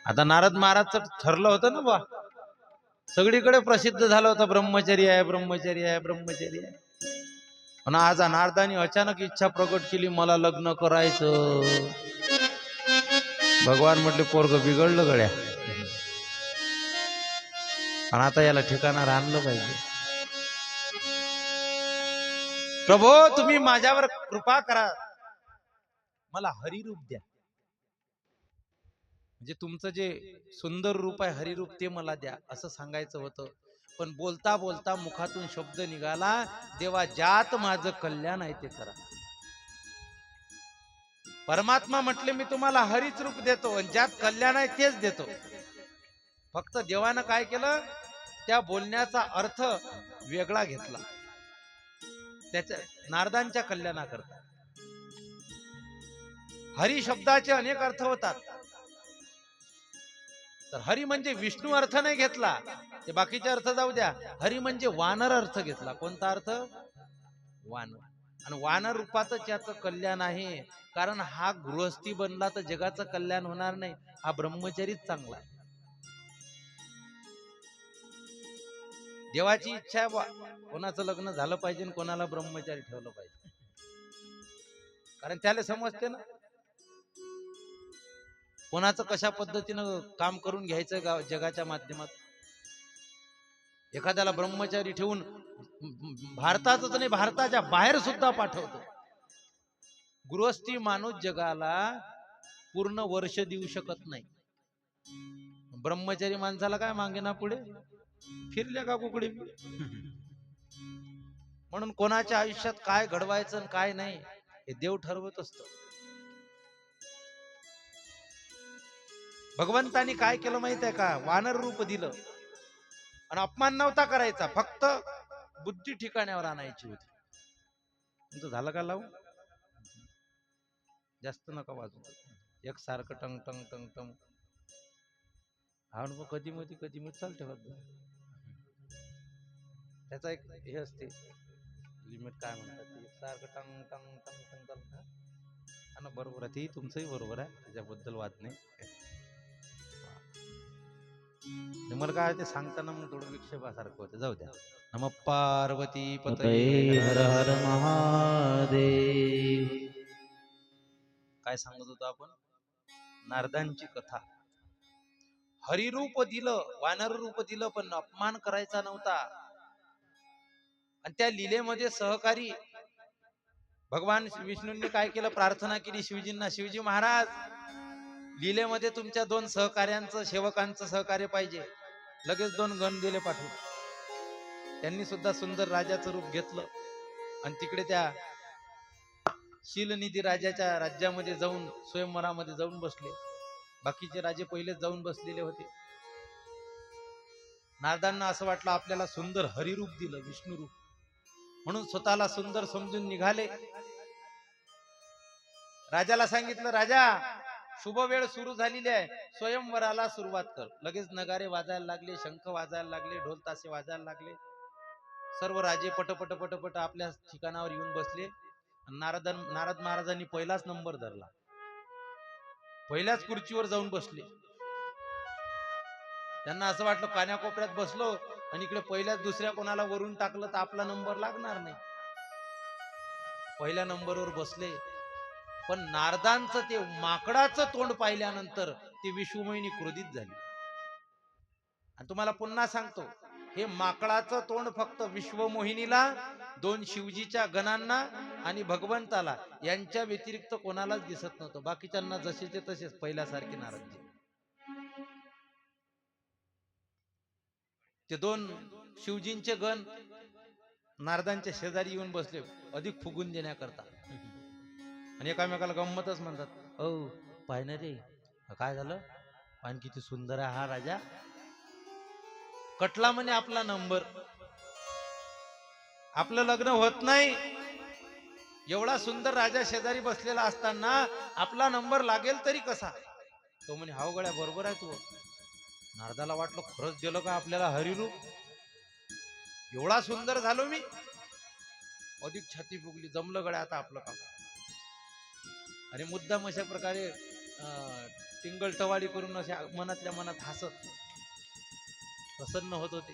आता नारद महाराजचं ठरलं होतं ना बा, सगळीकडे प्रसिद्ध झालं होतं ब्रह्मचर्य आहे ब्रह्मचर्य आहे ब्रह्मचर्य आहे. पण आज नारदानी अचानक इच्छा प्रकट केली, मला लग्न करायचं. भगवान म्हटले पोरग बिघडलं गड्या, पण आता याला ठिकाणावर आणलं पाहिजे. प्रभो तुम्ही माझ्यावर कृपा करा, मला हरिरूप द्या. म्हणजे तुमचं जे सुंदर रूप आहे हरिरूप ते मला द्या असं सांगायचं होतं. पण बोलता बोलता मुखातून शब्द निघाला, देवा ज्यात माझं कल्याण आहे ते करा. परमात्मा म्हटले मी तुम्हाला हरीच रूप देतो आणि ज्यात कल्याण आहे तेच देतो. फक्त देवानं काय केलं, त्या बोलण्याचा अर्थ वेगळा घेतला त्याच्या नारदांच्या कल्याणाकरता. हरी शब्दाचे अनेक अर्थ होतात, तर हरी म्हणजे विष्णू अर्थ नाही घेतला, ते बाकीचे अर्थ जाऊ द्या. हरी म्हणजे वानर अर्थ घेतला. कोणता अर्थ? वानर. आणि वानर रूपातच याचं कल्याण आहे. कारण हा गृहस्थी बनला तर जगाचं कल्याण होणार नाही, हा ब्रह्मचरीच चांगला आहे. देवाची इच्छा आहे कोणाचं लग्न झालं पाहिजे आणि कोणाला ब्रह्मचारी ठेवलं पाहिजे, कारण त्याला समजते ना कोणाचं कशा पद्धतीनं काम करून घ्यायचं जगाच्या माध्यमात. एखाद्याला ब्रह्मचारी ठेवून भारतातच नाही भारताच्या बाहेर सुद्धा पाठवतो. गृहस्थी माणूस जगाला पूर्ण वर्ष देऊ शकत नाही. ब्रह्मचारी माणसाला काय मागे ना पुढे फिरल्या का कुकडी. म्हणून कोणाच्या आयुष्यात काय घडवायचं आणि काय नाही हे देव ठरवत असतो. भगवंतानी काय केलं माहित आहे का, वानर रूप दिलं आणि अपमान नव्हता करायचा, फक्त बुद्धी ठिकाण्यावर आणायची होती. तुमचं झालं का लावू? जास्त नका वाजू, एक सारखं टंग टंग टंग टंग. हा मग कधी मध्ये चालते बद्दल, त्याचा एक हे असते लिमिट, काय म्हणतात ते, एक सारखं टंग टंग टंग टंग चालतं ना. बरोबर आहे, ते तुमचंही बरोबर आहे, त्याच्याबद्दल वाद नाही. मला काय ते सांगताना मग थोडं विक्षेपासारखं होतं, जाऊ द्या. नम पार्वती पतये हर हर महादेव. काय सांगत होतो आपण? नारदांची कथा. हरिरूप दिलं, वानर रूप दिलं, पण अपमान करायचा नव्हता. आणि त्या लीलेमध्ये सहकारी भगवान विष्णूंनी काय केलं, प्रार्थना केली शिवजींना, शिवजी महाराज लीलेमध्ये तुमच्या 2 सहकार्यांचं सेवकांचं सहकार्य पाहिजे. लगेच 2 गण दिले पाठवून. त्यांनी सुद्धा सुंदर राजाचं रूप घेतलं आणि तिकडे त्या शीलनिधी राजाच्या राज्यामध्ये जाऊन स्वयंवरामध्ये जाऊन बसले. बाकीचे राजे पहिलेच जाऊन बसलेले होते. नारदांना असं वाटलं आपल्याला सुंदर हरिरूप दिलं, विष्णू रूप, म्हणून स्वतःला सुंदर समजून निघाले. राजाला सांगितलं, राजा शुभ वेळ सुरू झालेली आहे, स्वयंवराला सुरुवात कर. लगेच नगारे वाजायला लागले, शंख वाजायला लागले, ढोल ताशे वाजायला लागले. सर्व राजे पटपट पटपट आपल्या ठिकाणावर येऊन बसले. नारद महाराजांनी पहिलाच नंबर धरला, पहिल्याच खुर्चीवर जाऊन बसले. त्यांना असं वाटलं कान्याकोपऱ्यात बसलो आणि इकडे पहिल्याच दुसऱ्या कोणाला वरून टाकलं तर आपला नंबर लागणार नाही. पहिल्या नंबरवर बसले. पण नारदांचं ते माकडाचं तोंड पाहिल्यानंतर ती विश्वमोहिनी क्रोधित झाली. आणि तुम्हाला पुन्हा सांगतो, हे माकडाचं तोंड फक्त विश्वमोहिनीला, 2 शिवजीच्या गणांना आणि भगवंताला यांच्या व्यतिरिक्त कोणालाच दिसत नव्हतं. बाकीच्यांना जसेचे तसेच पहिल्यासारखे नारदजी. ते 2 शिवजींचे गण नारदांच्या शेजारी येऊन बसले, अधिक फुगून देण्याकरता. आणि एकामेकाला गंमतच म्हणतात, ओ पाहिलं रे काय झालं, पाहिन किती सुंदर आहे हा राजा. कटला म्हणे आपला नंबर, आपलं लग्न होत नाही. एवढा सुंदर राजा शेजारी बसलेला असताना आपला नंबर लागेल तरी कसा. तो म्हणे हाव गड्या बरोबर आहे तू. नारदाला वाटलं खरंच दिलं का आपल्याला हरिरूप, एवढा सुंदर झालो मी. अधिक छाती फुगली, जमलं गड्या आता आपलं काम. आणि मुद्दाम अशा प्रकारे टिंगल करून अशा मनातल्या मनात हसत प्रसन्न होत होते.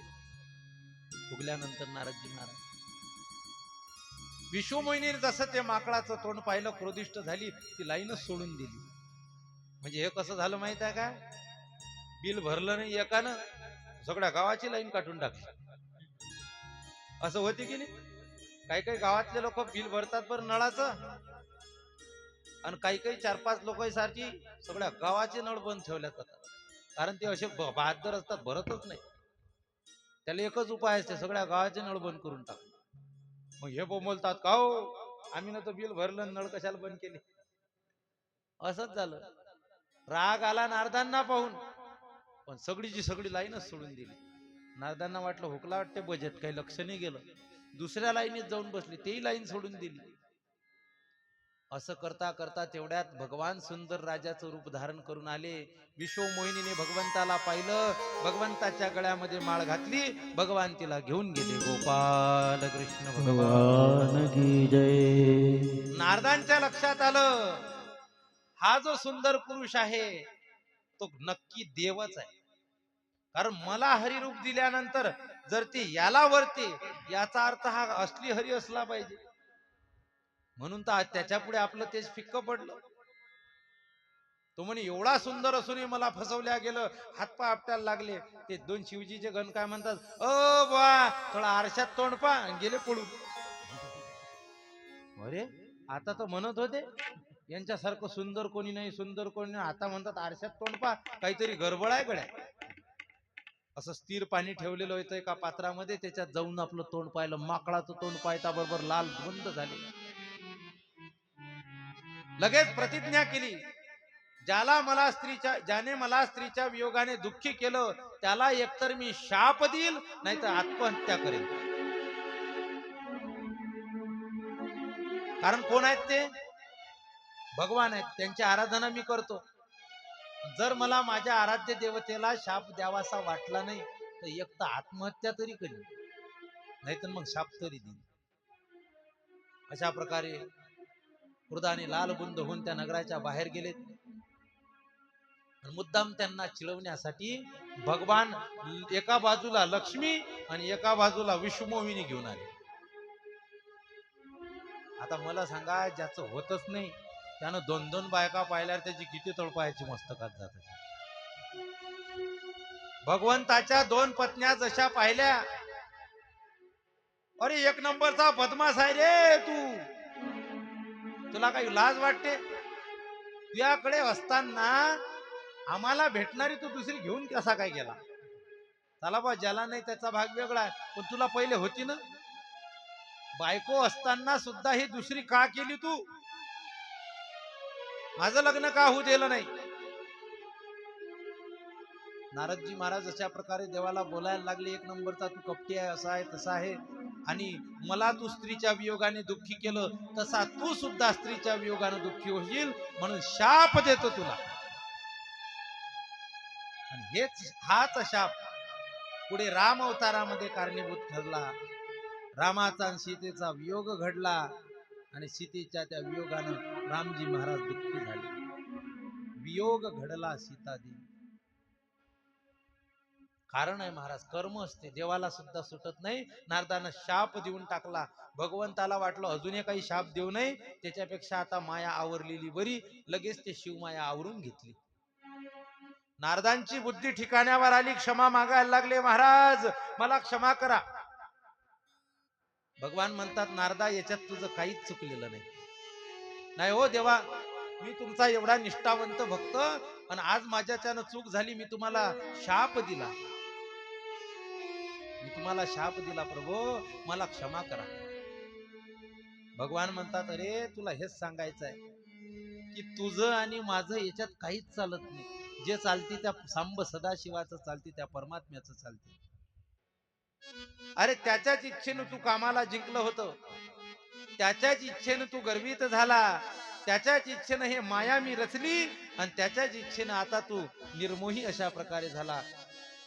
फुगल्यानंतर नारदजी महाराज विश्वमोहिनीने जसं ते माकडाचं तोंड पाहिलं, क्रोधिष्ट झाली, ती लाईनच सोडून दिली. म्हणजे हे कसं झालं माहित आहे का? बिल भरलं नाही एकानं, सगळ्या गावाची लाईन काढून टाकली. असं होते की नाही? काही काही गावातले लोक बिल भरतात बरं नळाचं, आणि काही काही 4-5 लोकांसाठी सगळ्या गावाचे नळ बंद ठेवल्यात जातात. कारण ते असे बहादर असतात, भरतच नाही. त्याला एकच उपाय असते, सगळ्या गावाचे नळ बंद करून टाक. मग हे बोलतात का हो, आम्ही ना तर बिल भरलं, नळ कशाला बंद केले? असंच झालं. राग आला नारदांना पाहून, पण सगळीची सगळी लाईनच सोडून दिली. नारदांना वाटलं हुकला वाटते बजेट, काही लक्ष नाही गेलं. दुसऱ्या लाईनीत जाऊन बसली, तेही लाईन सोडून दिली. असं करता करता तेवढ्यात भगवान सुंदर राजाचं रूप धारण करून आले. विश्वमोहिनीने भगवंताला पाहिलं, भगवंताच्या गळ्यामध्ये माळ घातली, भगवान तिला घेऊन गेले. गोपाल कृष्ण भगवान की जय. नारदांच्या लक्षात आलं, हा जो सुंदर पुरुष आहे तो नक्की देवच आहे. कारण मला हरिरूप दिल्यानंतर जर ते याला वरते, याचा अर्थ हा असली हरी असला पाहिजे. म्हणून तर त्याच्या पुढे आपलं तेच फिक्क पडलं. तो म्हणे एवढा सुंदर असूनही मला फसवल्या गेलं, हातपाय आपटायला लागले. ते 2 शिवजीचे गण काय म्हणतात, ओ बा थोडा आरशात तोंड पा, गेले पळून. अरे आता तर म्हणत होते यांच्यासारखं सुंदर कोणी नाही, सुंदर कोणी नाही, आता म्हणतात आरशात तोंड पा, काहीतरी गडबड आहे गड्या. असं स्थिर पाणी ठेवलेलं होतं एका पात्रामध्ये, त्याच्यात जाऊन आपलं तोंड पाहिलं, माकडाचं तोंड पाहता बरोबर लाल बंद झाले. लगेच प्रतिज्ञा केली, ज्याने मला स्त्रीच्या वियोगाने दुःखी केलं त्याला एकतर मी शाप देईल, नाहीतर आत्महत्या करेल. कारण कोण आहेत ते? भगवान आहेत, त्यांची आराधना मी करतो. जर मला माझ्या आराध्य देवतेला शाप द्यावासा वाटला नाही, तर एक तर आत्महत्या तरी करीन, नाहीतर मग शाप तरी देईन. अशा प्रकारे क्रोधाने लालबुंद होऊन त्या नगराच्या बाहेर गेलेत. मुद्दाम त्यांना चिडवण्यासाठी भगवान एका बाजूला लक्ष्मी आणि एका बाजूला विश्वमोहिनी घेऊन आले. आता मला सांगा, ज्याचं होतच नाही त्यानं 2-2 बायका पाहिल्यावर त्याची किती तळपायाची मस्तकात जात. भगवंताच्या 2 पत्न्या जशा पाहिल्या, अरे 1 नंबरचा बदमाश आहे रे तू, तुला काही लाज वाटते? तुझ्याकडे असताना आम्हाला भेटणारी तू दुसरी घेऊन कसा काय गेला? चला बा, ज्याला नाही त्याचा भाग वेगळा आहे, पण तुला पहिले होती ना बायको, असताना सुद्धा ही दुसरी का केली तू? माझं लग्न का होऊ दिलं नाही? नारदजी महाराज अशा प्रकारे देवाला बोलायला लागले, 1 नंबरचा तू कपटी आहे, असा आहे तसा आहे, आणि मला तू स्त्रीच्या वियोगाने दुःखी केलं, तसा तू सुद्धा स्त्रीच्या वियोगाने दुःखी होशील, म्हणून शाप देतो तुला. आणि हाच शाप पुढे राम अवतारामध्ये कारणीभूत ठरला. रामाचा आणि सीतेचा वियोग घडला, आणि सीतेच्या त्या वियोगानं रामजी महाराज दुःखी झाले. वियोग घडला सीतादेवी. कारण आहे महाराज, कर्म असते, देवाला सुद्धा सुटत नाही. नारदानं शाप देऊन टाकला. भगवंताला वाटलं अजूनही काही शाप देऊ नये, त्याच्यापेक्षा आता माया आवरलेली बरी. लगेच ते शिवमाया आवरून घेतली. नारदांची बुद्धी ठिकाण्यावर आली, क्षमा मागायला लागले, महाराज मला क्षमा करा. भगवान म्हणतात, नारदा याच्यात तुझं काहीच चुकलेलं नाही. नाही हो देवा, मी तुमचा एवढा निष्ठावंत भक्त, आणि आज माझ्याच्यानं चूक झाली, मी तुम्हाला शाप दिला, प्रभू मला क्षमा करा. भगवान म्हणतात, अरे तुला हेच सांगायचं आहे की तुझं आणि माझं याच्यात काहीच चालत नाही. जे चालते त्या सांब सदाशिवाचं चालते, त्या परमात्म्याचं चालते. अरे त्याच्याच इच्छेनं तू कामाला जिंकलं होतं, त्याच्याच इच्छेनं तू गर्वित झाला, त्याच्याच इच्छेनं हे माया मी रचली, आणि त्याच्याच इच्छेनं आता तू निर्मोही अशा प्रकारे झाला,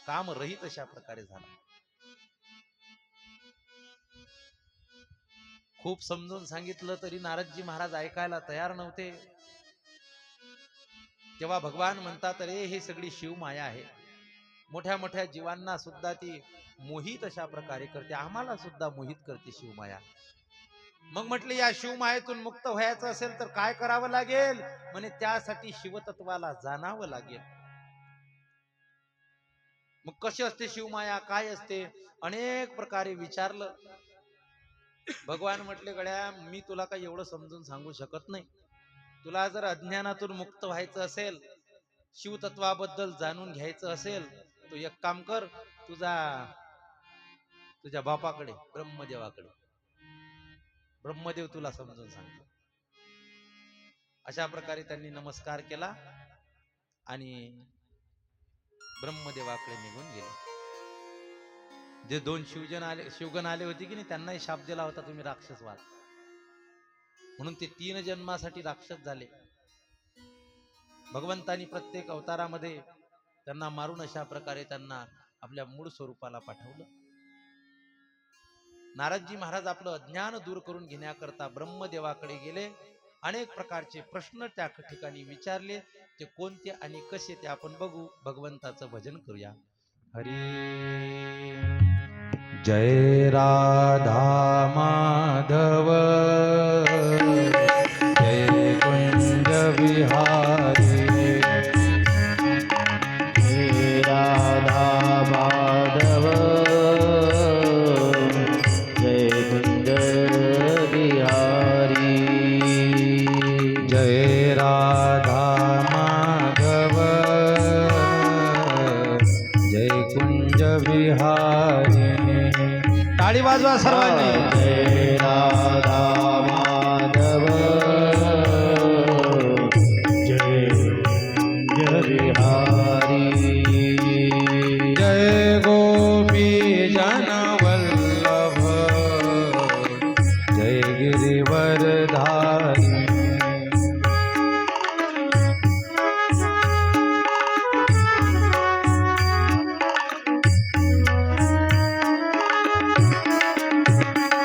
काम रहित अशा प्रकारे झाला. खूप समजून सांगितलं तरी नारदजी महाराज ऐकायला तयार नव्हते. तेव्हा भगवान म्हणतात, अरे हे सगळी शिवमाया आहे. मोठ्या मोठ्या जीवांना सुद्धा ती मोहित अशा प्रकारे करते, आम्हाला सुद्धा मोहित करते शिवमाया. मग म्हटलं या शिवमायेतून मुक्त व्हायचं असेल तर काय करावं लागेल? म्हणे त्यासाठी शिवतत्वाला जाणावं लागेल. मग कशी असते शिवमाया, काय असते? अनेक प्रकारे विचारलं. भगवान म्हटले, गड्या मी तुला काही एवढं समजून सांगू शकत नाही. तुला जर अज्ञानातून मुक्त व्हायचं असेल, शिवतत्वाबद्दल जाणून घ्यायचं असेल, तू एक काम कर, तुझ्या बापाकडे, ब्रह्मदेवाकडे. ब्रह्मदेव तुला समजून सांगतो. अशा प्रकारे त्यांनी नमस्कार केला आणि ब्रह्मदेवाकडे निघून गेले. जे 2 शिवगण आले होते की नाही, त्यांनाही शाप दिला होता, तुम्ही राक्षस व्हाल म्हणून. ते 3 जन्मासाठी राक्षस झाले. भगवंतानी प्रत्येक अवतारामध्ये त्यांना मारून अशा प्रकारे त्यांना आपल्या मूळ स्वरूपाला पाठवलं. नारदजी महाराज आपलं अज्ञान दूर करून घेण्याकरता ब्रह्मदेवाकडे गेले. अनेक प्रकारचे प्रश्न त्या ठिकाणी विचारले. ते कोणते आणि कसे ते आपण बघू. भगवंताचं भजन करूया. हरी जय राधा माधव, जय कुंज विहारी, जय राधा माधव, जय कुंज विहारी, जय राधा माधव, जय कुंज विहारी. टाळी वाजवा सर्वांनी. जय राधा माधव, जय कुंज विहारी, जय गोपी जन वल्लभ, जय गिरिवरधारी.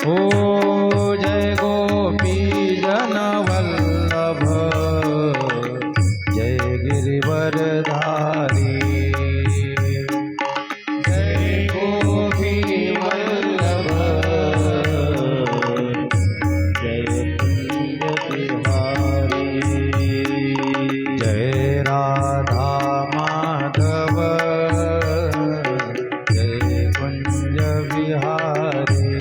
ओ जय गोपी जन वल्लभ, जय गिरिवरधारी, जय गोपी वल्लभ, जय कुंज विहारी, जय राधा माधव, जय कुंज विहारी.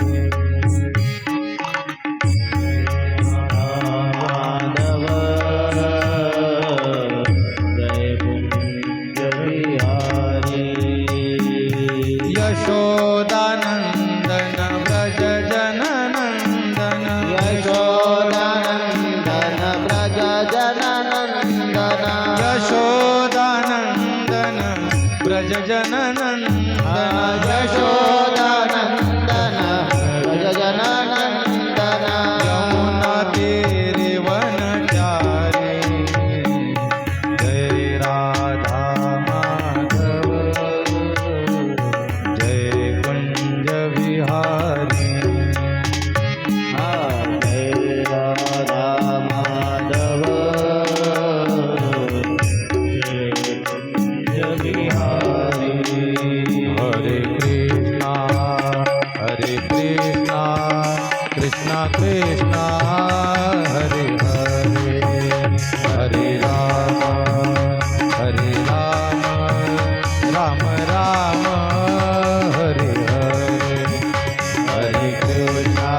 यशोदानंदन ब्रज जननंदन, यशोदानंदन ब्रज जननंदन, यशोदानंदन ब्रज जननंदन, यशोदानंदन ब्रज जननंदन, यमुना तेरे वनचारी, जय राधा माधव, जय कुंज विहारी. जय राधा माधव, जय कुंज विहारी. हरे कृष्णा कृष्णा कृष्णा हरे हरे, हरे राम राम राम हरे हरे, हरे कृष्णा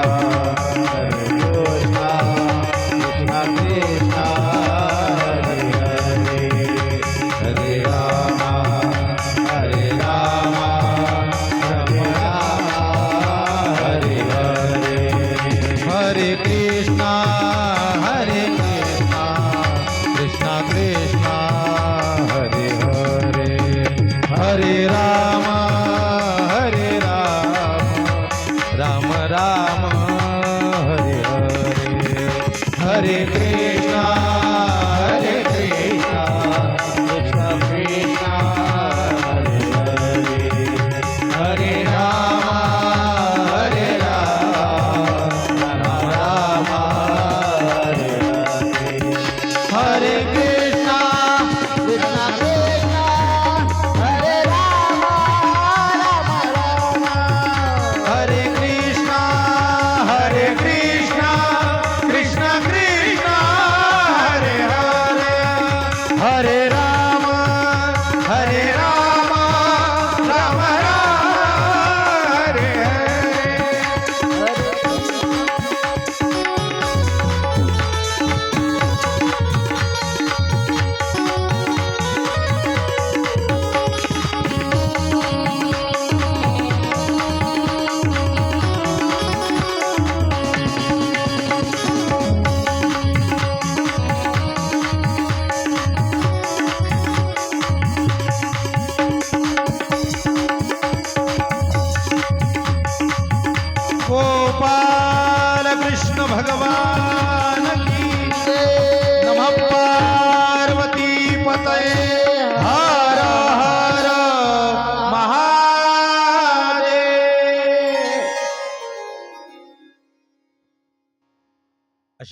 कृष्णा कृष्णा हरे हरे, हरे राम राम हरे हरे, हरे कृष्णा कृष्णा कृष्णा हरे हरे, हरे राम राम राम हरे हरे, हरे कृष्णा कृष्णा कृष्णा हरे हरे, हरे राम राम राम हरे हरे, हरे कृष्णा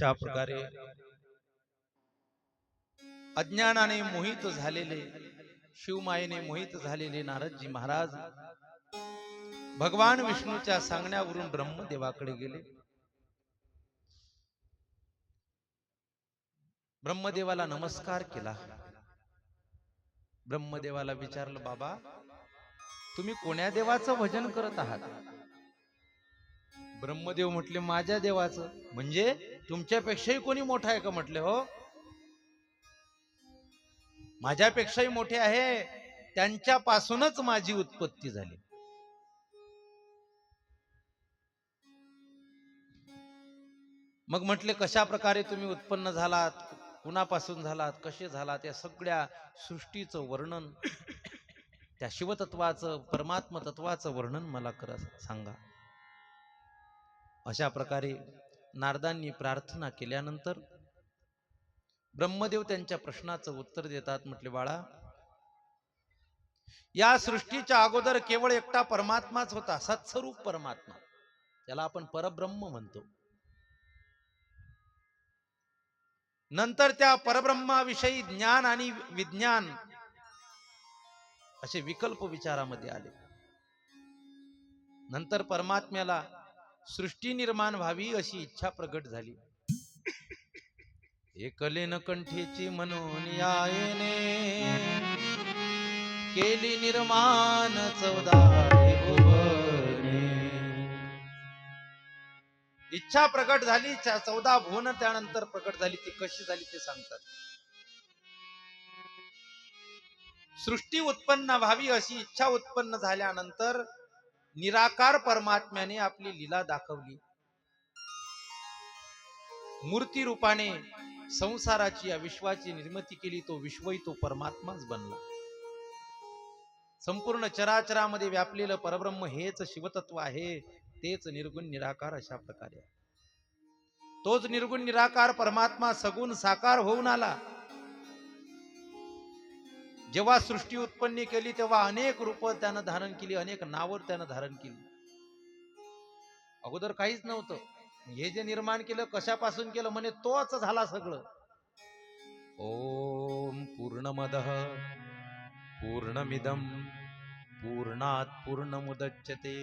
अशा प्रकारे अज्ञानाने मोहित झालेले, शिवमायेने मोहित झालेले नारदजी महाराज भगवान विष्णूच्या सांगण्यावरून ब्रह्मदेवाकडे गेले. ब्रह्मदेवाला नमस्कार केला. ब्रह्मदेवाला विचारलं, बाबा तुम्ही कोण्या देवाचं भजन करत आहात? ब्रह्मदेव म्हटले, माझ्या देवाचं. म्हणजे तुमच्यापेक्षाही कोणी मोठा आहे का? म्हटले, हो, माझ्यापेक्षाही मोठे आहे. त्यांच्यापासूनच माझी उत्पत्ती झाली. मग म्हटले, कशा प्रकारे तुम्ही उत्पन्न झालात, कुणापासून झालात, कसे झालात, या सगळ्या सृष्टीचं वर्णन, त्या शिवतत्वाचं, परमात्म तत्वाचं वर्णन मला सांगा. अशा प्रकारे नारदांनी प्रार्थना केल्यानंतर ब्रह्मदेव त्यांच्या प्रश्नाचं उत्तर देतात. म्हटले, बाळा, या सृष्टीच्या अगोदर केवळ एकटा परमात्माच होता, सत्स्वरूप परमात्मा, त्याला आपण परब्रह्म म्हणतो. नंतर त्या परब्रह्माविषयी ज्ञान आणि विज्ञान असे विकल्प विचारामध्ये आले. नंतर परमात्म्याला सृष्टी निर्माण व्हावी अशी इच्छा प्रगट झाली. एकलेन कंठीची म्हणून यायने केली निर्माण 14 भुवने. इच्छा प्रगट झाली, 14 भुवन त्यानंतर प्रगट झाली. ती कशी झाली ते सांगतात. सृष्टी उत्पन्न व्हावी अशी इच्छा उत्पन्न झाल्यानंतर निराकार परमात्म्याने आपली लीला दाखवली. मूर्ती रूपाने संसाराची, या विश्वाची निर्मिती केली. तो विश्वही तो परमात्माच बनला. संपूर्ण चराचरामध्ये व्यापलेलं परब्रह्म हेच शिवतत्व आहे. तेच निर्गुण निराकार अशा प्रकारे. तोच निर्गुण निराकार परमात्मा सगुण साकार होऊन आला. जेव्हा सृष्टी उत्पन्न केली तेव्हा अनेक रूप त्यानं धारण केली, अनेक नावं त्यानं धारण केली. अगोदर काहीच नव्हतं. हे जे निर्माण केलं कशापासून केलं? म्हणे तोच झाला सगळं. ओम पूर्णमदः पूर्णमिदं पूर्णात् पूर्णमुदच्यते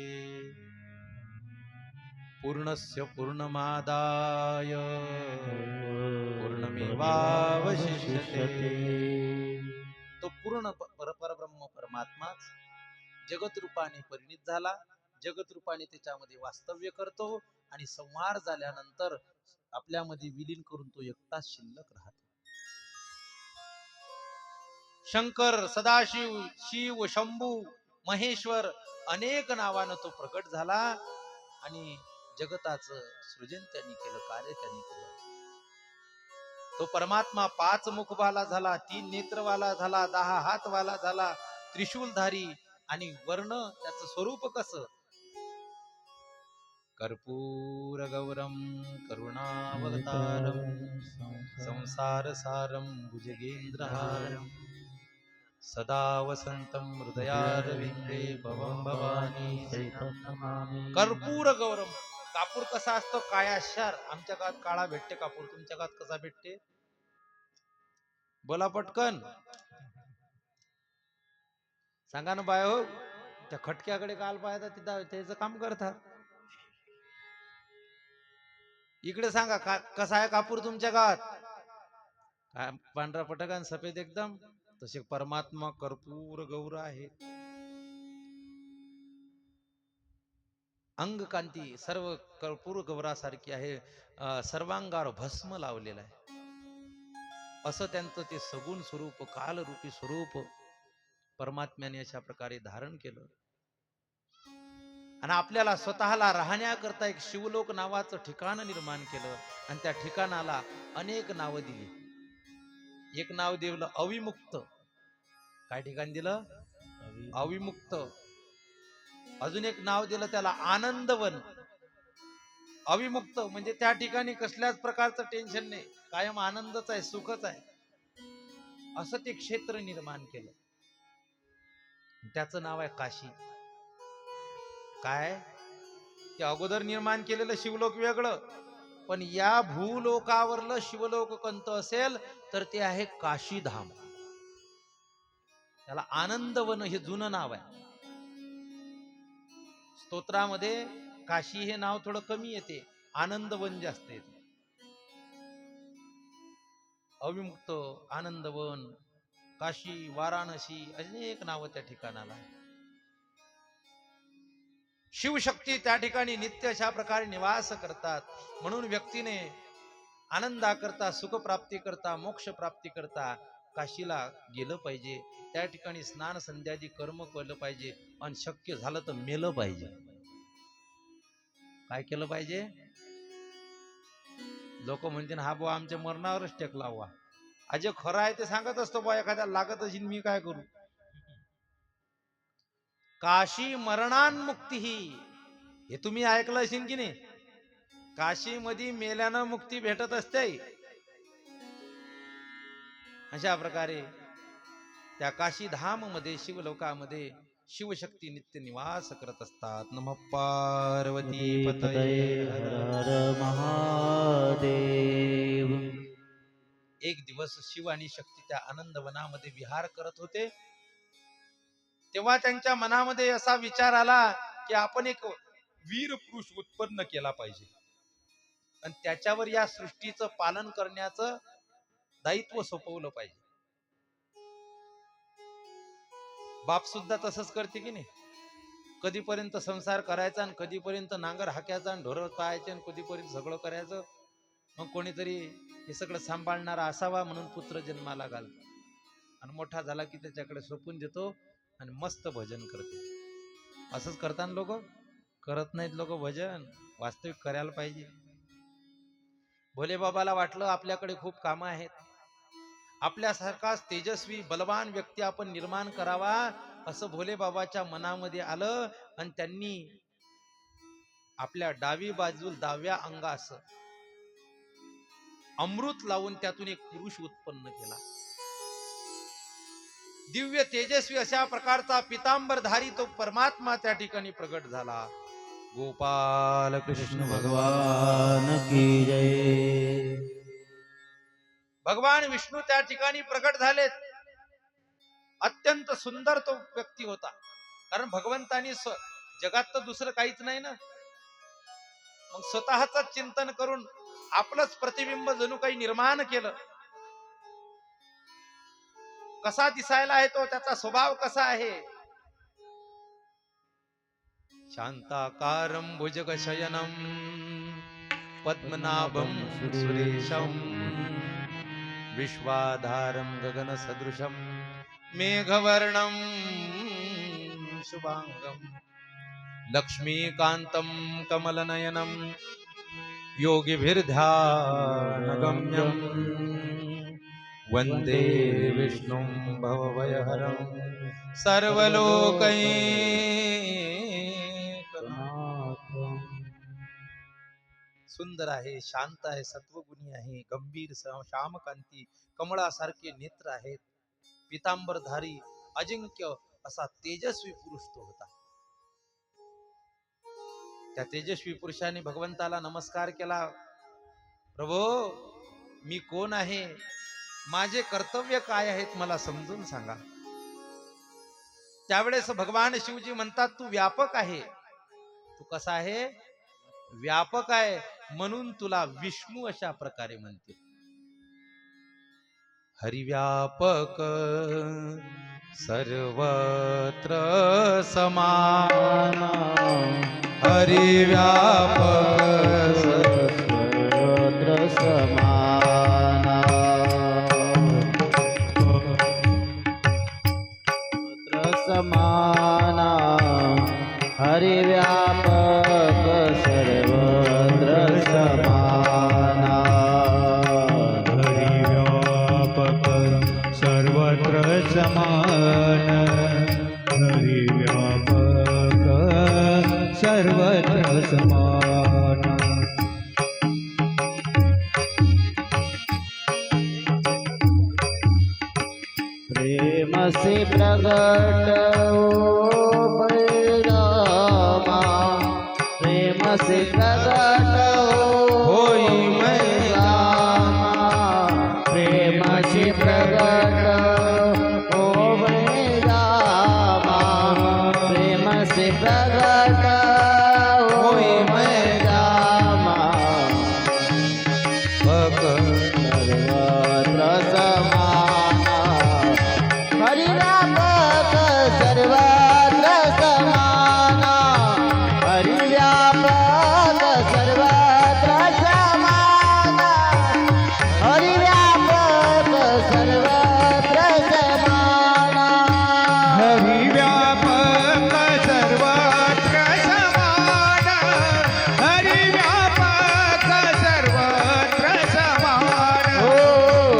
पूर्णस्य पूर्णमादाय पूर्णमेवावशिष्यते. तो पूर्ण परब्रह्म परमात्माच जगत रूपाने परिणित झाला. जगत रूपाने त्याच्यामध्ये वास्तव्य करतो आणि संहार झाल्यानंतर आपल्यामध्ये विलीन करून तो एकटाच शिल्लक राहतो. शंकर, सदाशिव, शिव, शंभू, महेश्वर अनेक नावानं तो प्रकट झाला आणि जगताचं सृजन त्यांनी केलं, कार्य त्यांनी केलं. तो परमात्मा 5 मुखवाला झाला, 3 नेत्रवाला झाला, 10 हातवाला झाला, त्रिशूलधारी. आणि वर्ण त्याचं स्वरूप कसं? कर्पूर गौरम करुणावतारम संसार सारम भुजगेंद्रहारम सदा वसंतम हृदयारविंदे भवं भवानी सहितं. कर्पूर गौरम. कापूर कसा असतो? काळ्याशार. आमच्या गावात काळा भेटते कापूर, तुमच्या गावात कसा भेटते? बोला पटकन सांगा ना बाय. हो, त्या खटक्याकडे काल पाहता तिथं त्याचं काम करतात. इकडे सांगा कसा आहे कापूर तुमच्या गावात? पांढरा पटकन सफेद एकदम. तसे परमात्मा कर्पूर गौर आहे. अंग कांती सर्व कर्पूर गौरासारखी आहे. सर्वांगावर भस्म लावलेला आहे. असं त्यांचं ते सगुण स्वरूप, कालरूपी स्वरूप परमात्म्याने अशा प्रकारे धारण केलं. आणि आपल्याला स्वतःला राहण्याकरता एक शिवलोक नावाचं ठिकाण निर्माण केलं. आणि त्या ठिकाणाला अनेक नावं दिली. एक नाव दिलं अविमुक्त. काय ठिकाण दिलं? अविमुक्त. अजून एक नाव दिलं त्याला आनंदवन. अविमुक्त म्हणजे त्या ठिकाणी कसल्याच प्रकारचं टेन्शन नाही, कायम आनंदच आहे, सुखच आहे. असं ते क्षेत्र निर्माण केलं. त्याचं नाव आहे काशी. काय? ते अगोदर निर्माण केलेलं शिवलोक वेगळं पण या भूलोकावरलं शिवलोक कोणतं असेल तर ते आहे काशीधाम. त्याला आनंदवन हे जुनं नाव आहे. स्तोत्रामध्ये काशी हे नाव थोडं कमी येते, आनंदवन जास्त येते. अविमुक्त, आनंदवन, काशी, वाराणसी अनेक नाव त्या ठिकाणाला. शिवशक्ती त्या ठिकाणी नित्य अशा प्रकारे निवास करतात. म्हणून व्यक्तीने आनंदाकरता, सुखप्राप्ती करता, मोक्ष प्राप्ती करता काशीला गेलं पाहिजे. त्या ठिकाणी स्नान संध्यादी कर्म केलं पाहिजे आणि शक्य झालं तर मेलं पाहिजे. काय केलं पाहिजे? लोक म्हणतील हा बुवा आमच्या मरणावरच टेकला हुआ. अजे खरं आहे ते सांगत असतो बुवा, एखाद्याला लागत असेल मी काय करू. काशी मरणान्मुक्ती हे तुम्ही ऐकलं असेल की नाही? काशी मध्ये मेल्यानं मुक्ती भेटत असते. अशा प्रकारे त्या काशी धाम मध्ये, शिवलोकामध्ये शिवशक्ती नित्य निवास करत असतात. नमः पार्वती पतये हर हर महादेव. एक दिवस शिव आणि शक्ती त्या आनंदवनामध्ये विहार करत होते. तेव्हा त्यांच्या मनामध्ये असा विचार आला की आपण एक वीर पुरुष उत्पन्न केला पाहिजे आणि त्याच्यावर या सृष्टीचं पालन करण्याचं दायित्व सोपवलं पाहिजे. बाप सुद्धा तसंच करते की नाही? कधीपर्यंत संसार करायचा आणि कधीपर्यंत नांगर हाक्याचा आणि ढोरं पाहायचे आणि कधीपर्यंत सगळं करायचं. मग कोणीतरी हे सगळं सांभाळणारा असावा म्हणून पुत्र जन्माला घालतो आणि मोठा झाला की त्याच्याकडे सोपून देतो आणि मस्त भजन करते. असंच करतात लोक? करत नाहीत लोक भजन. वास्तविक करायला पाहिजे. भोले बाबाला वाटलं आपल्याकडे खूप कामं आहेत, आपल्यासारखा तेजस्वी बलवान व्यक्ती आपण निर्माण करावा, असं भोले बाबाच्या मनामध्ये आलं आणि त्यांनी आपल्या डावी बाजूला डाव्या अंगास अमृत लावून त्यातून एक पुरुष उत्पन्न केला. दिव्य तेजस्वी अशा प्रकारचा पितांबरधारी तो परमात्मा त्या ठिकाणी प्रगट झाला. गोपाल कृष्ण भगवान की जय. भगवान विष्णू त्या ठिकाणी प्रगट झालेत. अत्यंत सुंदर तो व्यक्ती होता. कारण भगवंतानी जगात तर दुसरं काहीच नाही ना. मग स्वतःच चिंतन करून आपलंच प्रतिबिंब जणू काही निर्माण केलं. कसा दिसायला आहे तो, त्याचा स्वभाव कसा आहे? शांताकारं भुजगशयनं पद्मनाभं सुरेशं विश्वाधारं गगनसदृशं मेघवर्णं शुभांगं लक्ष्मीकान्तं कमलनयनं योगिभिर्ध्यानगम्यं वंदे विष्णुं भवभयहरं सर्वलोकैकनाथं. सुंदर आहे, शांत आहे, सत्वगुणी आहे, गंभीर श्यामकांती कमळासारखे नेत्र आहेत, पितांबरधारी अजिंक्य असा तेजस्वी पुरुष तो होता. त्या तेजस्वी पुरुषाने भगवंताला नमस्कार केला. प्रभो, मी कोण आहे? माझे कर्तव्य काय आहेत मला समजून सांगा. त्यावेळेस भगवान शिवजी म्हणतात, तू व्यापक आहे. तू कसा आहे? व्यापक आहे, म्हणून तुला विष्णू अशा प्रकारे म्हणते. हरिव्यापक सर्वत्र समान, हरिव्यापक सर्वत्र समान, समान हरिव्यापक सर्वत्र समान, हरिव्यापक सर्वत्र समान, हरिव्यापक सर्वत्र समान. प्रेम से प्रगट हो परिणामा, प्रेम से प्रगट होई से प्रगट होई मैं रामा सर्वत्र समाना हरिव्यापक सर्वत्र समाना हरिव्यापक सर्वत्र समाना हरिव्यापक सर्वत्र समाना हरिव्यापक सर्वत्र समान हरिव्यापक सर्वत्र समान हो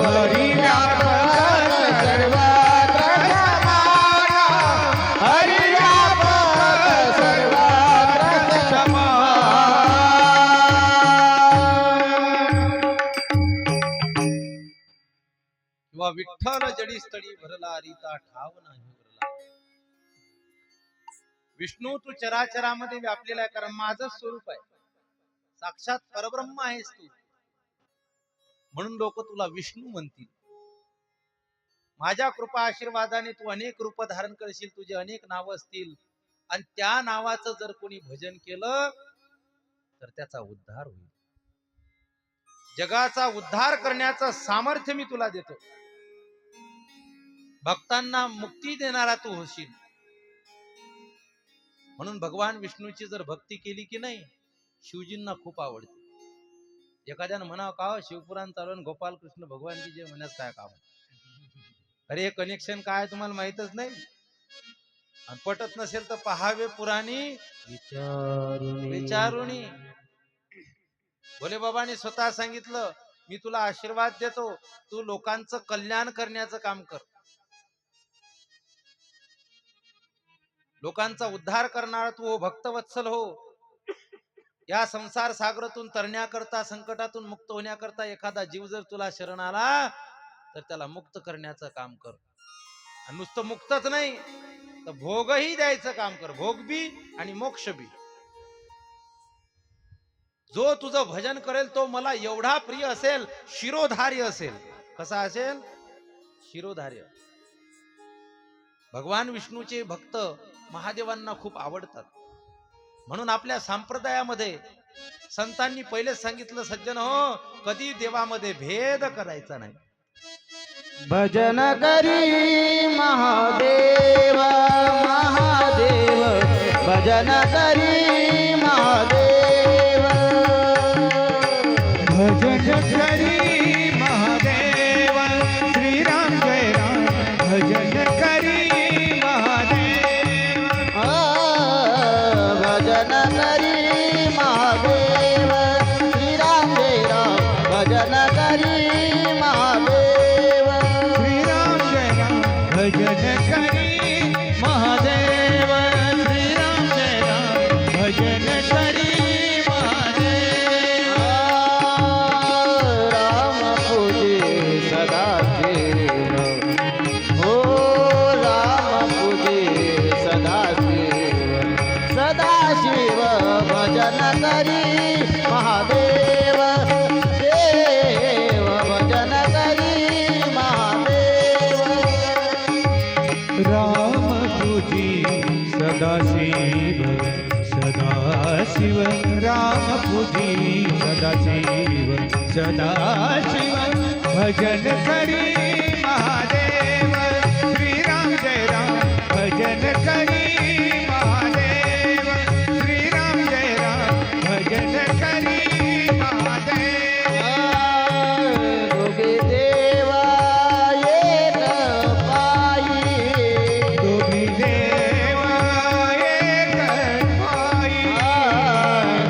हरिव्यापक सर्वत्र समाना हरिव्यापक सर्वत्र किंवा विठ्ठल जडी स्थळी भरला रीता ठाव नाही भरला. विष्णू तू चराचरामध्ये व्यापलेला आहे, कारण माझं स्वरूप आहे, साक्षात परब्रह्म आहेस तू, म्हणून लोक तुला विष्णू म्हणतील. माझ्या कृपा आशीर्वादाने तू अनेक रूप धारण करशील, तुझे अनेक नाव असतील, आणि त्या नावाचं जर कोणी भजन केलं तर त्याचा उद्धार होईल. जगाचा उद्धार करण्याचं सामर्थ्य मी तुला देतो. भक्तांना मुक्ती देणारा तू होशील. म्हणून भगवान विष्णूची जर भक्ती केली की नाही, शिवजींना खूप आवडते. एखाद्यानं म्हणावं का शिवपुराण चालवून गोपाल कृष्ण भगवान की जे म्हणण्यास काय काम. अरे हे कनेक्शन काय तुम्हाला माहितच नाही, आणि पटत नसेल तर पहावे पुराणी विचारुणी. भोले बाबांनी स्वतः सांगितलं, मी तुला आशीर्वाद देतो, तू लोकांचं कल्याण करण्याचं काम कर, लोकांचा उद्धार करणारा तू हो, भक्तवत्सल हो. या संसार सागरातून तरण्याकरता, संकटातून मुक्त होण्याकरता एखादा जीव जर तुला शरण आला तर त्याला मुक्त करण्याचं काम कर. आणि नुसतं मुक्तच नाही तर भोगही द्यायचं काम कर, भोग बी आणि मोक्ष बी. जो तुझं भजन करेल तो मला एवढा प्रिय असेल, शिरोधार्य असेल. कसा असेल? शिरोधार्य. भगवान विष्णूचे भक्त महादेवांना खूप आवडतात. म्हणून आपल्या संप्रदायामध्ये संतांनी पहिलेच सांगितलं, सज्जन हो, कधी देवामध्ये भेद करायचा नाही. भजन करी महादेव महादेव भजन करी महादेव भजन करी महादेव श्रीराम जय राम भजन करी महादेव भजन करी महादेव श्रीराम जय राम भजन करी महादेव श्रीराम जय राम भजन करी महादेव श्रीराम जय राम भजन करी महादेव राम पूजे सदा शिव हो राम पूजे सदा शिव सदा शिव भजन करी महादेव देव भजन करी महादेव राम पूजी सदाशिव सदाशिव राम पूजी सदाशिव सदाशिव भजन करी महादेव श्रीराम जय राम भजन करी महादेव श्रीराम जय राम भजन करी महादेव दोघे देवा एक पायी दोघी देव एक पायी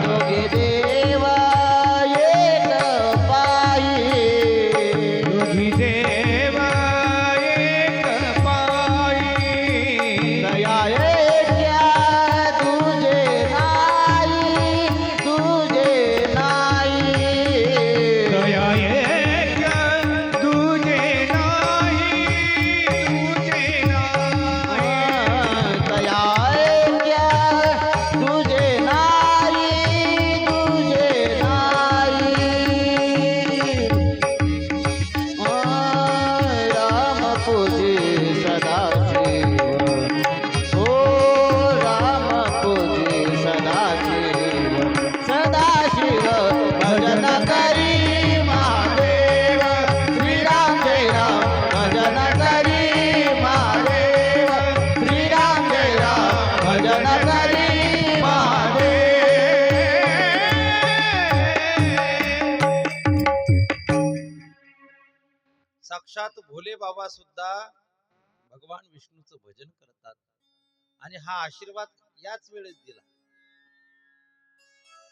दोघे देवा एक पायी दोघी देव साक्षात भोले बाबा सुद्धा भगवान विष्णूचं भजन करतात आणि हा आशीर्वाद याच वेळेस दिला.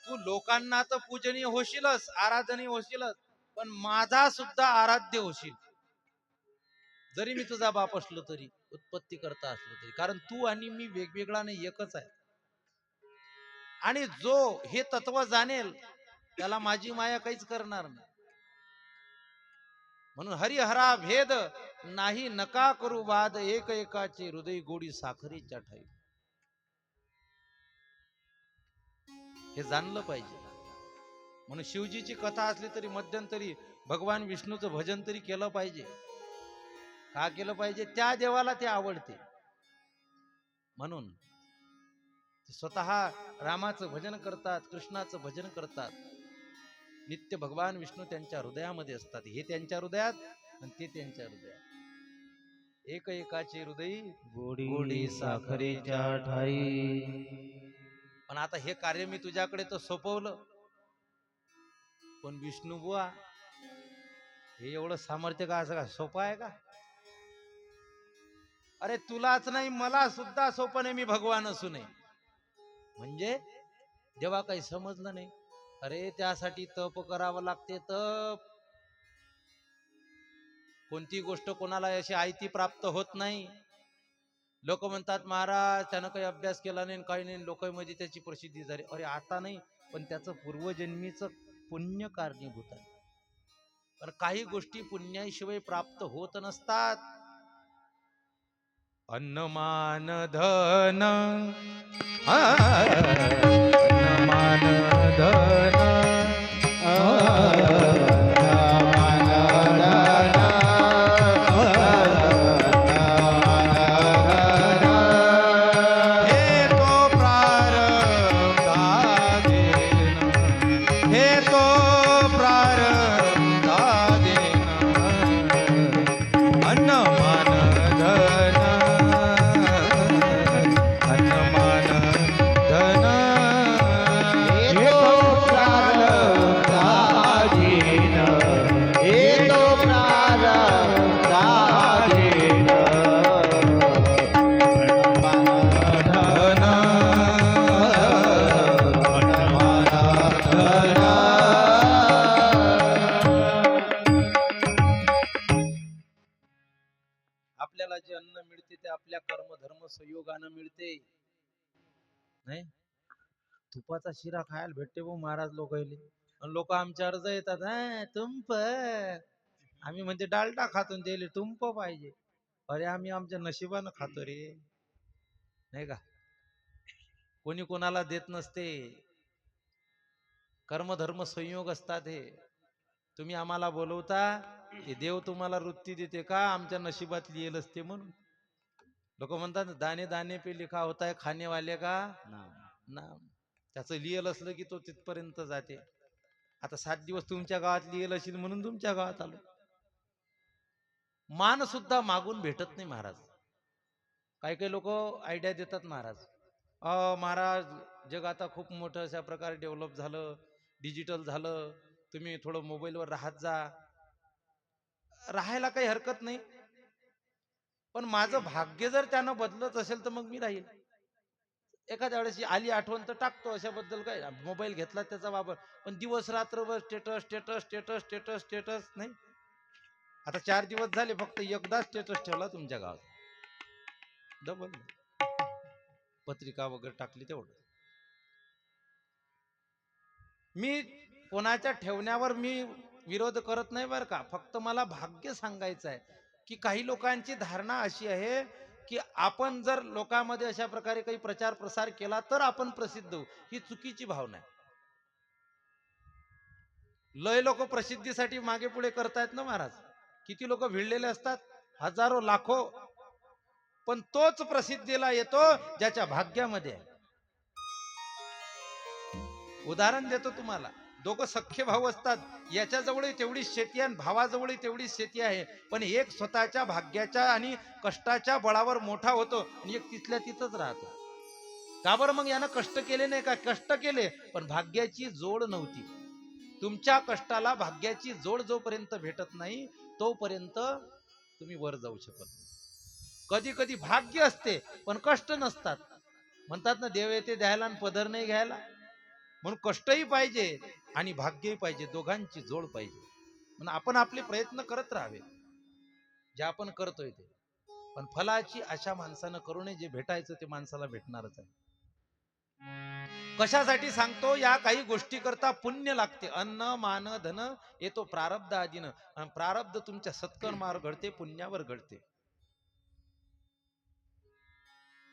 तू लोकांना तर पूजनीय होशीलच, आराधनीय होशीलच, पण माझा सुद्धा आराध्य होशील. जरी मी तुझा बाप असलो तरी, उत्पत्ती करता असलो तरी, कारण तू आणि मी वेगवेगळा नाही, एकच आहे. आणि जो हे तत्व जाणेल त्याला माझी माया काहीच करणार नाही. म्हणून हरिहरा भेद नाही नका करू वाद, एक एकाचे हृदय गोडी साखरेच्या ठाई. हे जाणलं पाहिजे. म्हणून शिवजीची कथा असली तरी मध्यंतरी भगवान विष्णूचं भजन तरी केलं पाहिजे. का केलं पाहिजे? त्या देवाला ते आवडते म्हणून. स्वतः रामाचं भजन करतात, कृष्णाचं भजन करतात. नित्य भगवान विष्णू त्यांच्या हृदयामध्ये असतात. हे त्यांच्या हृदयात आणि ते त्यांच्या हृदयात. एक एकाचे हृदय गोडी साखरेच्या ठाई. पण आता हे कार्य मी तुझ्याकडे तर सोपवलं, पण विष्णू बुवा हे एवढं सामर्थ्य का असं का सोपं आहे का? अरे तुलाच नाही मला सुद्धा सोपं नाही, मी भगवान असू नये. म्हणजे जेव्हा काही समजलं नाही, अरे त्यासाठी तप करावं लागते. तप कोणती गोष्ट कोणाला अशी आयती प्राप्त होत नाही. लोक म्हणतात महाराज त्यानं काही अभ्यास केला नाही, काही नाही, लोकांमध्ये त्याची प्रसिद्धी झाली. अरे आता नाही, पण त्याचं पूर्वजन्मीचं पुण्य कारणीभूत आहे. पण काही गोष्टी पुण्याशिवाय प्राप्त होत नसतात. अन्नमान धन, अन्नमान धन, आपल्याला जे अन्न मिळते ते आपल्या कर्म धर्म संयोगानं मिळते. नाही तुपाचा शिरा खायला भेटते भाऊ महाराज लोकायले. लोक आमच्या अर्ज येतात, तुंप. आम्ही म्हणजे डालडा खातो, दिले तुंप पाहिजे. अरे आम्ही आमच्या नशिबानं खातो रे, नाही का? कोणी कोणाला देत नसते. कर्मधर्म संयोग असतात. हे तुम्ही आम्हाला बोलवता, ते देव तुम्हाला वृत्ती देते का? आमच्या नशिबात लिहिल असते म्हणून. लोक म्हणतात दाने दाने पे लिखा होता है खाने वाले का नाम. त्याचं लिहिल असलं की तो तिथपर्यंत जाते. आता 7 दिवस तुमच्या गावात लिहिल असेल म्हणून तुमच्या गावात आलो. मान सुद्धा मागून भेटत नाही महाराज. काही काही लोक आयडिया देतात महाराज, महाराज जग आता खूप मोठं अशा प्रकारे डेव्हलप झालं, डिजिटल झालं, तुम्ही थोडं मोबाईलवर राहत जा. राहायला काही हरकत नाही, पण माझं भाग्य जर त्यानं बदलत असेल तर मग मी राहील. एखाद्या वेळेस आली आठवण तर टाकतो, अशाबद्दल काय. मोबाईल घेतला त्याचा वापर, पण दिवस रात्रभर status status status status status नाही. आता 4 दिवस झाले फक्त एकदा स्टेटस ठेवला तुमच्या गावात, डबल पत्रिका वगैरे टाकली तेवढं. मी कोणाच्या ठेवण्यावर मी विरोध करत नाही बरं का. फक्त मला भाग्य सांगायचं आहे की काही लोकांची धारणा अशी आहे की आपण जर लोकांमध्ये अशा प्रकारे काही प्रचार प्रसार केला तर आपण प्रसिद्ध होऊ. ही चुकीची भावना आहे. लय लोक प्रसिद्धीसाठी मागे पुढे करतायत ना महाराज. किती लोक भिडलेले असतात, हजारो लाखो. पण तोच प्रसिद्धीला येतो ज्याच्या भाग्यामध्ये आहे. उदाहरण देतो तुम्हाला. दोघं सख्खे भाऊ असतात, याच्याजवळही तेवढीच शेती आहे, भावाजवळही तेवढीच शेती आहे, पण एक स्वतःच्या भाग्याच्या आणि कष्टाच्या बळावर मोठा होतो आणि एक तिथल्या तिथंच राहतो. का बरं? मग यानं कष्ट केले नाही का? कष्ट केले, पण भाग्याची जोड नव्हती. तुमच्या कष्टाला भाग्याची जोड जोपर्यंत भेटत नाही तोपर्यंत तुम्ही वर जाऊ शकत नाही. कधी कधी भाग्य असते पण कष्ट नसतात. म्हणतात ना, देव येते द्यायला आणि पदर नाही घ्यायला. म्हणून कष्टही पाहिजे आणि भाग्यही पाहिजे, दोघांची जोड पाहिजे. म्हणून आपण आपले प्रयत्न करत राहावे जे आपण करतोय ते. पण फलाची आशा माणसानं करू नये. जे भेटायचं ते माणसाला भेटणारच आहे. कशासाठी सांगतो? या काही गोष्टी करता पुण्य लागते. अन्न मान धन येतो प्रारब्ध आधीनं. आणि प्रारब्ध तुमच्या सत्कर्मावर घडते, पुण्यावर घडते.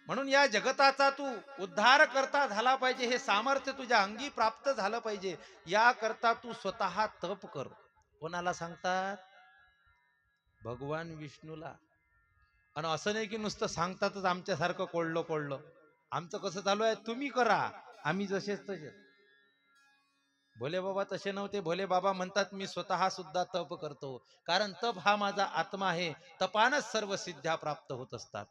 म्हणून या जगताचा तू उद्धार करता झाला पाहिजे. हे सामर्थ्य तुझ्या अंगी प्राप्त झालं पाहिजे. या करता तू स्वतः तप कर. कोणाला सांगतात? भगवान विष्णूला. आणि असं नाही की नुसतं सांगतातच आमच्यासारखं कोळलं. आमचं कसं चालू आहे? तुम्ही करा, आम्ही जसेच तसे. भोले बाबा तसे नव्हते. भोले बाबा म्हणतात मी स्वतः सुद्धा तप करतो, कारण तप हा माझा आत्मा आहे. तपानच सर्व सिद्ध्या प्राप्त होत असतात.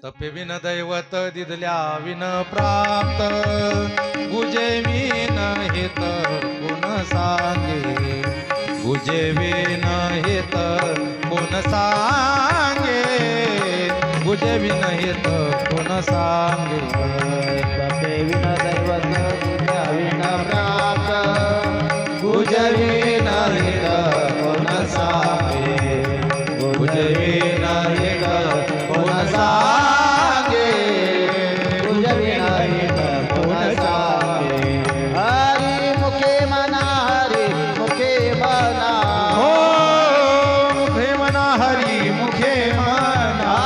तपे विन दैवत दिदल्या विन प्राप्त, गुजे विन हित कोण सांगे, गुजे विन हित कोण सांगे, गुजे विन हित कोण सांगे. तपे विन दैवत दिदल्या विन प्राप्त, गुजे विन हित कोण सांगे, गुजे विन हित कोण सांगे, तुझ विना हित कोण सांगे. हरी मुखे म्हणा, हरी मुखे म्हणा, हो मुखे म्हणा, हरी मुखे म्हणा,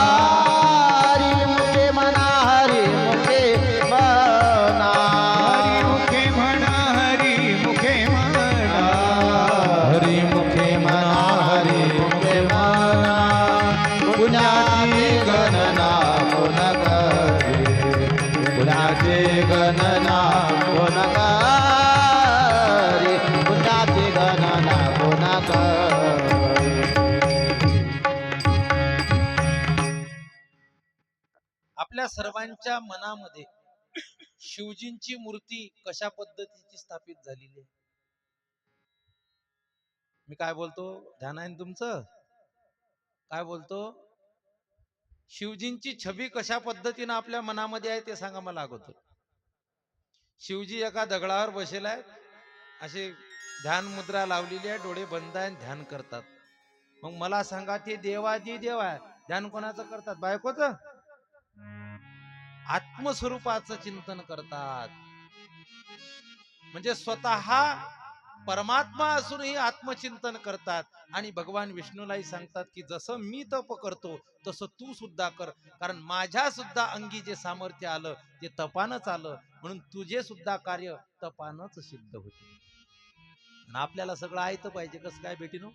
हरी मुखे म्हणा, हरी मुखे म्हणा, हरी मुखे म्हणा, हरी मुखे म्हणा, हरी मुखे म्हणा, हरी मुखे म्हणा, पुण्याची गणना कोण करे, पुण्याची गणना कोण करे, पुण्याची गणना कोण करे. आपल्या सर्वांच्या मनामध्ये शिवजींची मूर्ती कशा पद्धतीची स्थापित झालेली आहे? मी काय बोलतो? ध्यान आहे ना तुमचं? काय बोलतो? शिवजींची छबी कशा पद्धतीने आपल्या मनामध्ये आहे ते सांगा मला अगोदर. शिवजी एका दगडावर बसेल आहेत, असे ध्यान मुद्रा लावलेली आहे, डोळे बंद आहे, ध्यान करतात. मग मला सांगा, ते देवादी देव आहे, ध्यान कोणाचं करतात? बायकोचं? आत्मस्वरूपाचं चिंतन करतात. म्हणजे स्वतः परमात्मा असूनही आत्मचिंतन करतात. आणि भगवान विष्णूलाही सांगतात की जसं मी तप करतो तसं तू सुद्धा कर, कारण माझ्या सुद्धा अंगी जे सामर्थ्य आलं ते तपानच आलं, म्हणून तुझे सुद्धा कार्य तपानच सिद्ध होते. आणि आपल्याला सगळं ऐकतं पाहिजे, कसं काय भेटीनो?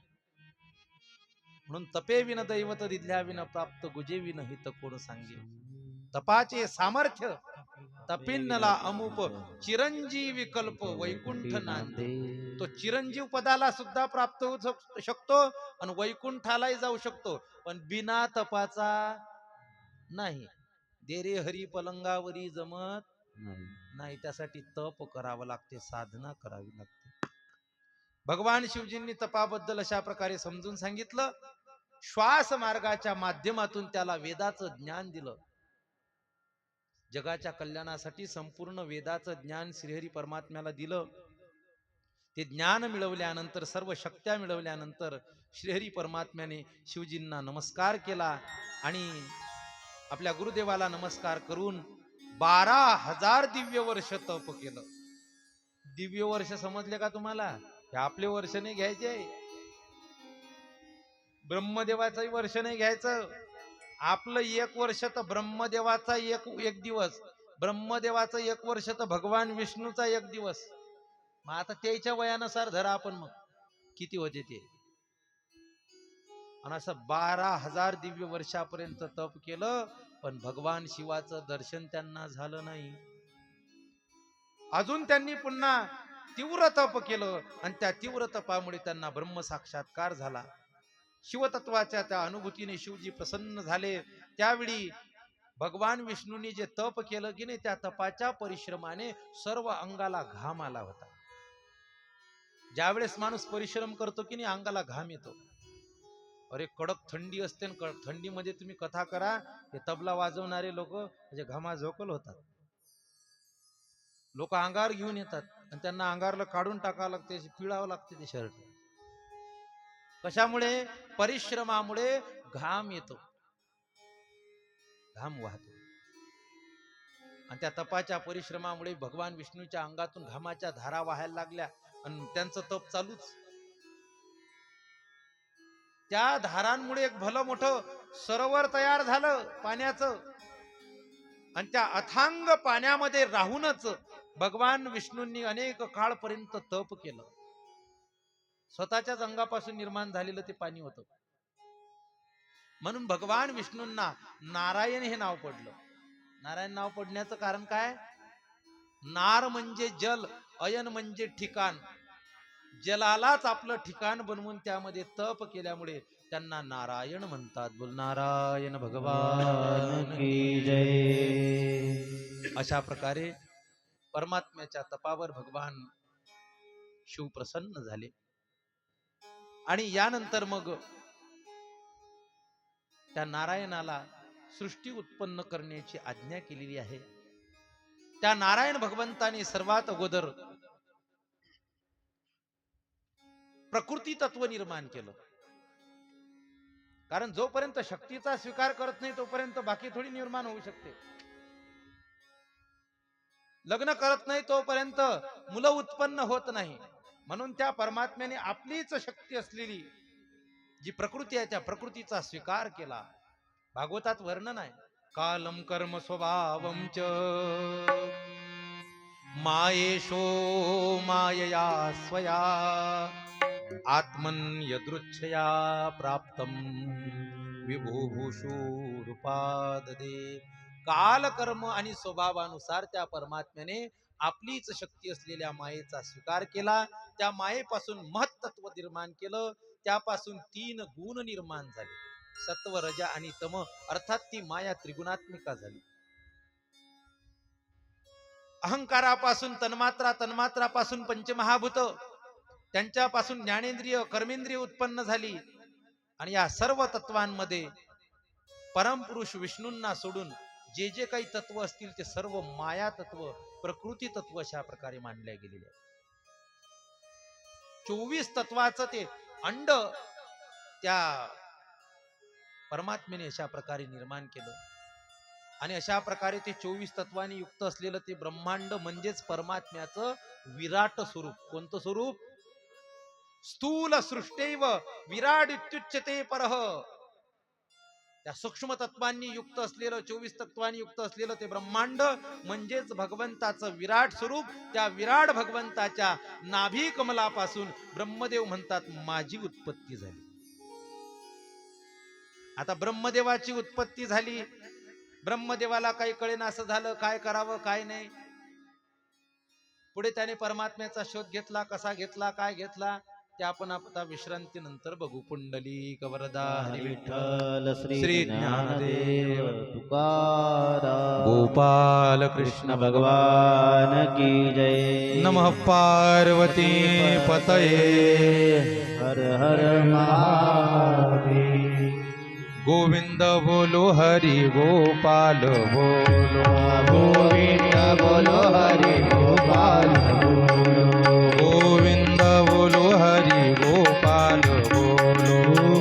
म्हणून तपे विन दैवत दिदल्या विन प्राप्त, गुजे विन हित कोण सांगे. तपाचे सामर्थ्य तपिन्नला अमुप, चिरंजीवी कल्प वैकुंठ नांदे. तो चिरंजीव पदाला सुद्धा प्राप्त होऊ शकतो आणि वैकुंठालाही जाऊ शकतो, पण बिना तपाचा नाही. देरे हरी पलंगावरी जमत नाही. त्यासाठी तप करावं लागते, साधना करावी लागते. भगवान शिवजींनी तपाबद्दल अशा प्रकारे समजून सांगितलं. श्वास मार्गाच्या माध्यमातून त्याला वेदाचं ज्ञान दिलं. जगाच्या कल्याणासाठी संपूर्ण वेदाचं ज्ञान श्रीहरी परमात्म्याला दिलं. ते ज्ञान मिळवल्यानंतर, सर्व शक्त्या मिळवल्यानंतर श्रीहरी परमात्म्याने शिवजींना नमस्कार केला आणि आपल्या गुरुदेवाला नमस्कार करून 12,000 दिव्य वर्ष तप केलं. दिव्य वर्ष समजले का तुम्हाला? हे आपले वर्ष नाही घ्यायचे, ब्रह्मदेवाचंही वर्ष नाही घ्यायचं. आपलं 1 वर्ष तर ब्रह्मदेवाचा एक दिवस, ब्रह्मदेवाचं 1 वर्ष तर भगवान विष्णूचा 1 दिवस. मग आता त्याच्या वयानुसार धरा आपण, मग किती होते ते. आणि असं 12,000 दिव्य वर्षापर्यंत तप केलं, पण भगवान शिवाचं दर्शन त्यांना झालं नाही. अजून त्यांनी पुन्हा तीव्र तप केलं आणि त्या तीव्र तपामुळे त्यांना ब्रह्म साक्षात्कार झाला. शिवतत्वाच्या त्या अनुभूतीने शिवजी प्रसन्न झाले. त्यावेळी भगवान विष्णूंनी जे तप केलं की नाही, त्या तपाच्या परिश्रमाने सर्व अंगाला घाम आला होता. ज्यावेळेस माणूस परिश्रम करतो की नाही, अंगाला घाम येतो. अरे कडक थंडी असते, थंडीमध्ये तुम्ही कथा करा, हे तबला वाजवणारे लोक म्हणजे घामाझोकल होतात. लोक अंगावर घेऊन येतात आणि त्यांना अंगारला काढून टाकावं लागते, पिळावं लागते ते शर्ट. कशामुळे? परिश्रमामुळे घाम येतो, घाम वाहतो. आणि त्या तपाच्या परिश्रमामुळे भगवान विष्णूच्या अंगातून घामाच्या धारा वाहायला लागल्या आणि त्यांचं तप चालूच. त्या धारांमुळे एक भलं मोठं सरोवर तयार झालं पाण्याचं. आणि त्या अथांग पाण्यामध्ये राहूनच भगवान विष्णूंनी अनेक काळपर्यंत तप केलं. स्वतःच्याच अंगापासून निर्माण झालेलं ते पाणी होतं. म्हणून भगवान विष्णूंना नारायण हे नाव पडलं. नारायण नाव पडण्याचं कारण काय? नार म्हणजे जल, अयन म्हणजे ठिकाण. जलालाच आपलं ठिकाण बनवून त्यामध्ये तप केल्यामुळे त्यांना नारायण म्हणतात. बोल नारायण भगवान की जय. अशा प्रकारे परमात्म्याच्या तपावर भगवान शिव प्रसन्न झाले. आणि यानंतर मग त्या नारायणाला सृष्टी उत्पन्न करण्याची आज्ञा केलेली आहे. त्या नारायण भगवंताने सर्वात अगोदर प्रकृती तत्व निर्माण केलं. कारण जोपर्यंत शक्तीचा स्वीकार करत नाही तोपर्यंत बाकी थोडी निर्माण होऊ शकते. लग्न करत नाही तोपर्यंत मुलं उत्पन्न होत नाही. म्हणून त्या परमात्म्याने आपलीच शक्ती असलेली जी प्रकृती आहे त्या प्रकृतीचा स्वीकार केला. भागवतात वर्णन आहे, कालम कर्म स्वभावम च मायेशो मायया स्वया आत्मन यदृच्छया प्राप्तम विभूभूषूरुपाददे. काल कर्म आणि स्वभावानुसार त्या परमात्म्याने आपलीच शक्ती असलेल्या मायेचा स्वीकार केला. त्या मायेपासून महत्त्व निर्माण केलं. त्यापासून 3 गुण निर्माण झाले, सत्व रज आणि तम. अर्थात ती माया त्रिगुणात्मिका झाली. अहंकारापासून तन्मात्रा, तन्मात्रापासून पंचमहाभूत, त्यांच्यापासून ज्ञानेंद्रिय कर्मेंद्रिय उत्पन्न झाली. आणि या सर्व तत्वांमध्ये परमपुरुष विष्णूंना सोडून जे जे काही तत्व असतील ते सर्व माया तत्व, प्रकृती तत्व अशा प्रकारे मानले गेलेले आहे. 24 तत्वाचं ते अंड त्या परमात्म्याने अशा प्रकारे निर्माण केलं. आणि अशा प्रकारे ते 24 तत्वांनी युक्त असलेलं ते ब्रह्मांड म्हणजेच परमात्म्याचं विराट स्वरूप. कोणतं स्वरूप? स्थूल सृष्टैव विराट इत्युच्यते परः. त्या सूक्ष्म तत्वांनी युक्त असलेलं, 24 तत्वांनी युक्त असलेलं ते ब्रह्मांड म्हणजेच भगवंताचं विराट स्वरूप. त्या विराट भगवंताच्या नाभी कमलापासून ब्रह्मदेव म्हणतात माझी उत्पत्ती झाली. आता ब्रह्मदेवाची उत्पत्ती झाली. ब्रह्मदेवाला काही कळेना असं झालं, काय करावं काय नाही. पुढे त्याने परमात्म्याचा शोध घेतला. कसा घेतला, काय घेतला ते आपण आता विश्रांतीनंतर बघू. पुंडलिक वरदा हरी विठ्ठल श्री ज्ञानदेव तुकाराम गोपाल कृष्ण भगवान की जय. नमः पार्वती पतये. हर हर महादेव. गोविंद बोलो हरि गोपाल बोलो. गोविंद बोलो हरि गोपाल बोलो. गोविंद बोलो हरि गोपाल बोलो.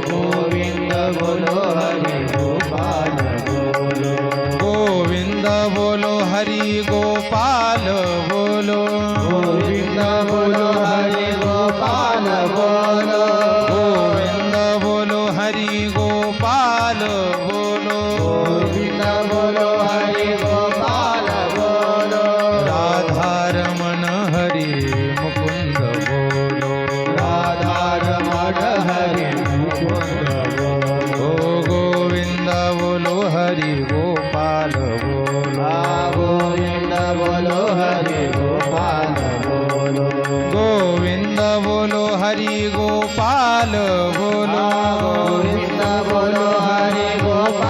गोविंद बोलो हरि गोपाल बोलो. गोविंद बोलो हरि गोपाल बोलो. गोविंद बोलो हरि गोपाल बोलो. गोविंद बोलो हरि गोपाल बोलो. गोविंद बोलो हरि गोपाल बोलो. राधारमण हरि मुकुंद बोलो. राधारमण हरि मुकुंद बोलो. ओ गोविंद बोलो हरि गोपाल बोलो. गोविंद बोलो हरि गोपाल बोलो. गोविंद बोलो हरि गोपाल बोलो. गोविंद बोलो हरि गोपाल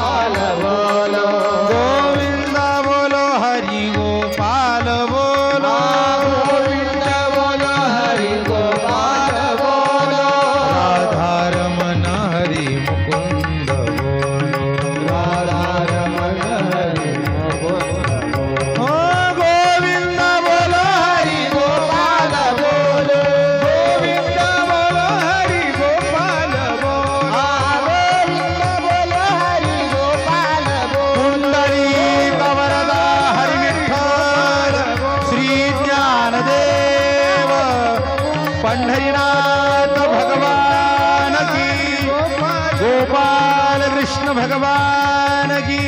हरिनाथ भगवान की, गोपाल कृष्ण भगवान की.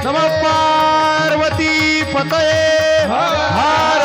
नमः पार्वती पतये हर